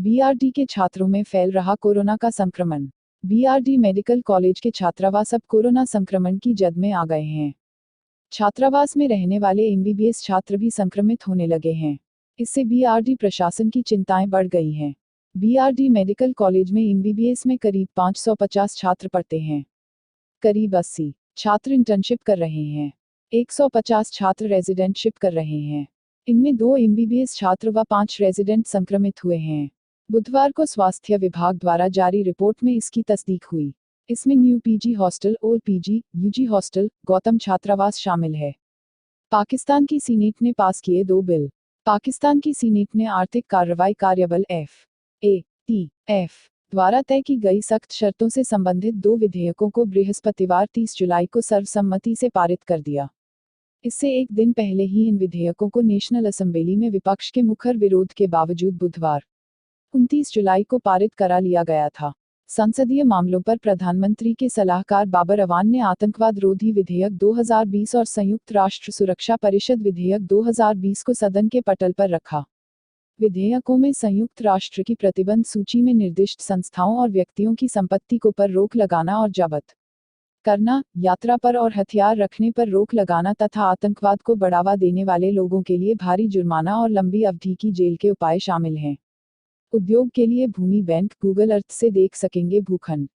BRD के छात्रों में फैल रहा कोरोना का संक्रमण। बीआरडी मेडिकल कॉलेज के छात्रावास अब कोरोना संक्रमण की जद में आ गए हैं। छात्रावास में रहने वाले एमबीबीएस छात्र भी संक्रमित होने लगे हैं। इससे बीआरडी प्रशासन की चिंताएं बढ़ गई हैं। बीआरडी मेडिकल कॉलेज में एमबीबीएस में करीब 550 छात्र पढ़ते हैं। करीब 80 छात्र इंटर्नशिप कर रहे हैं। 150 छात्र रेजिडेंटशिप कर रहे हैं। इनमें 2 एमबीबीएस छात्र व 5 रेजिडेंट संक्रमित हुए हैं। बुधवार को स्वास्थ्य विभाग द्वारा जारी रिपोर्ट में इसकी तस्दीक हुई। इसमें न्यू पीजी हॉस्टल और पीजी, यूजी हॉस्टल, गौतम छात्रावास शामिल है। पाकिस्तान की सीनेट ने पास किए 2 बिल। पाकिस्तान की सीनेट ने आर्थिक कार्रवाई कार्यबल FATF द्वारा तय की गई सख्त शर्तों से संबंधित 2 विधेयकों को बृहस्पतिवार 30 जुलाई को सर्वसम्मति से पारित कर दिया। इससे एक दिन पहले ही इन विधेयकों को नेशनल असेंबली में विपक्ष के मुखर विरोध के बावजूद बुधवार 29 जुलाई को पारित करा लिया गया था। संसदीय मामलों पर प्रधानमंत्री के सलाहकार बाबर अवान ने आतंकवाद रोधी विधेयक 2020 और संयुक्त राष्ट्र सुरक्षा परिषद विधेयक 2020 को सदन के पटल पर रखा। विधेयकों में संयुक्त राष्ट्र की प्रतिबंध सूची में निर्दिष्ट संस्थाओं और व्यक्तियों की संपत्ति को पर रोक लगाना और जब्त करना, यात्रा पर और हथियार रखने पर रोक लगाना तथा आतंकवाद को बढ़ावा देने वाले लोगों के लिए भारी जुर्माना और लंबी अवधि की जेल के उपाय शामिल हैं। उद्योग के लिए भूमि बैंक गूगल अर्थ से देख सकेंगे भूखंड।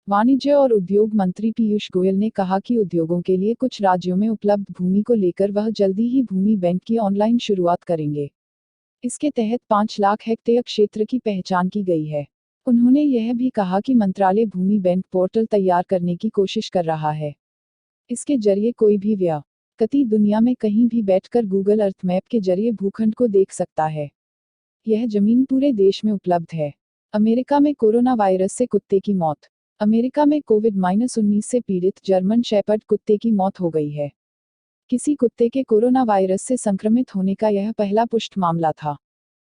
वाणिज्य और उद्योग मंत्री पीयूष गोयल ने कहा कि उद्योगों के लिए कुछ राज्यों में उपलब्ध भूमि को लेकर वह जल्दी ही भूमि बैंक की ऑनलाइन शुरुआत करेंगे। इसके तहत 5 लाख हेक्टेयर क्षेत्र की पहचान की गई है। उन्होंने यह भी कहा कि मंत्रालय भूमि बैंक पोर्टल तैयार करने की कोशिश कर रहा है। इसके जरिए कोई भी व्यक्ति दुनिया में कहीं भी बैठकर गूगल अर्थ मैप के जरिए भूखंड को देख सकता है। यह जमीन पूरे देश में उपलब्ध है। अमेरिका में कोरोना वायरस से कुत्ते की मौत। अमेरिका में कोविड-19 से पीड़ित जर्मन शेपर्ड कुत्ते की मौत हो गई है। किसी कुत्ते के कोरोना वायरस से संक्रमित होने का यह पहला पुष्ट मामला था।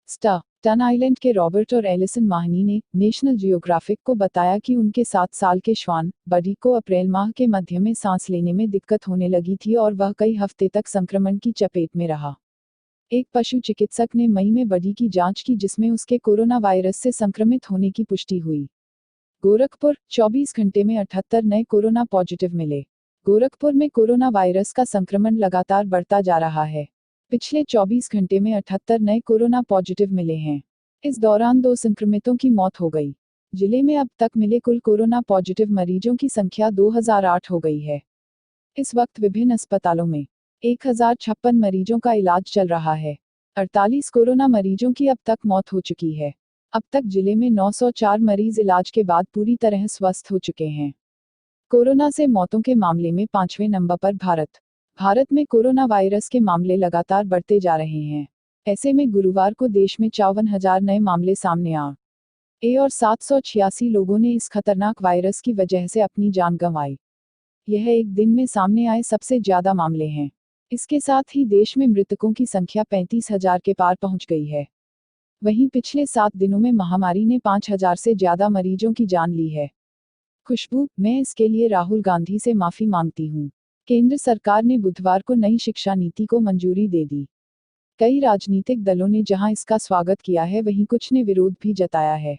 स्टैटन आइलैंड के रॉबर्ट और एलिसन माहनी ने नेशनल जियोग्राफिक को बताया कि उनके 7 साल के श्वान बडी को अप्रैल माह के मध्य में सांस लेने में दिक्कत होने लगी थी और वह कई हफ्ते तक संक्रमण की चपेट में रहा। एक पशु चिकित्सक ने मई में बडी की जांच की जिसमें उसके कोरोना वायरस से संक्रमित होने की पुष्टि हुई। गोरखपुर 24 घंटे में 78 नए कोरोना पॉजिटिव मिले। गोरखपुर में कोरोना वायरस का संक्रमण लगातार बढ़ता जा रहा है। पिछले 24 घंटे में 78 नए कोरोना पॉजिटिव मिले हैं। इस दौरान 2 संक्रमितों की मौत हो गई। जिले में अब तक मिले कुल कोरोना पॉजिटिव मरीजों की संख्या 2008 हो गई है। इस वक्त विभिन्न अस्पतालों में 1056 मरीजों का इलाज चल रहा है। 48 कोरोना मरीजों की अब तक मौत हो चुकी है। अब तक जिले में 904 मरीज इलाज के बाद पूरी तरह स्वस्थ हो चुके हैं। कोरोना से मौतों के मामले में 5वें नंबर पर भारत में कोरोना वायरस के मामले लगातार बढ़ते जा रहे हैं। ऐसे में गुरुवार को देश में 54,000 नए मामले सामने आए और 786 लोगों ने इस खतरनाक वायरस की वजह से अपनी जान गंवाई। यह एक दिन में सामने आए सबसे ज्यादा मामले हैं। इसके साथ ही देश में मृतकों की संख्या 35,000 के पार पहुंच गई है। वहीं पिछले 7 दिनों में महामारी ने 5,000 से ज्यादा मरीजों की जान ली है। खुशबू, मैं इसके लिए राहुल गांधी से माफी मांगती हूं। केंद्र सरकार ने बुधवार को नई शिक्षा नीति को मंजूरी दे दी। कई राजनीतिक दलों ने जहां इसका स्वागत किया है वहीं कुछ ने विरोध भी जताया है।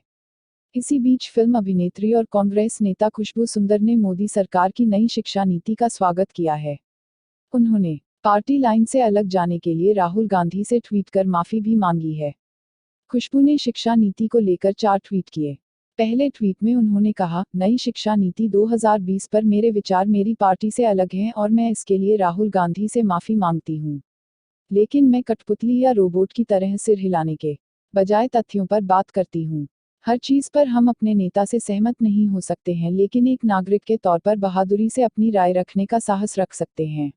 इसी बीच फिल्म अभिनेत्री और कांग्रेस नेता खुशबू सुंदर ने मोदी सरकार की नई शिक्षा नीति का स्वागत किया है। उन्होंने पार्टी लाइन से अलग जाने के लिए राहुल गांधी से ट्वीट कर माफी भी मांगी है। खुशबू ने शिक्षा नीति को लेकर 4 ट्वीट किए। पहले ट्वीट में उन्होंने कहा, नई शिक्षा नीति 2020 पर मेरे विचार मेरी पार्टी से अलग हैं और मैं इसके लिए राहुल गांधी से माफी मांगती हूं। लेकिन मैं कठपुतली या रोबोट की तरह सिर हिलाने के बजाय तथ्यों पर बात करती हूं। हर चीज पर हम अपने नेता से सहमत नहीं हो सकते हैं लेकिन एक नागरिक के तौर पर बहादुरी से अपनी राय रखने का साहस रख सकते हैं।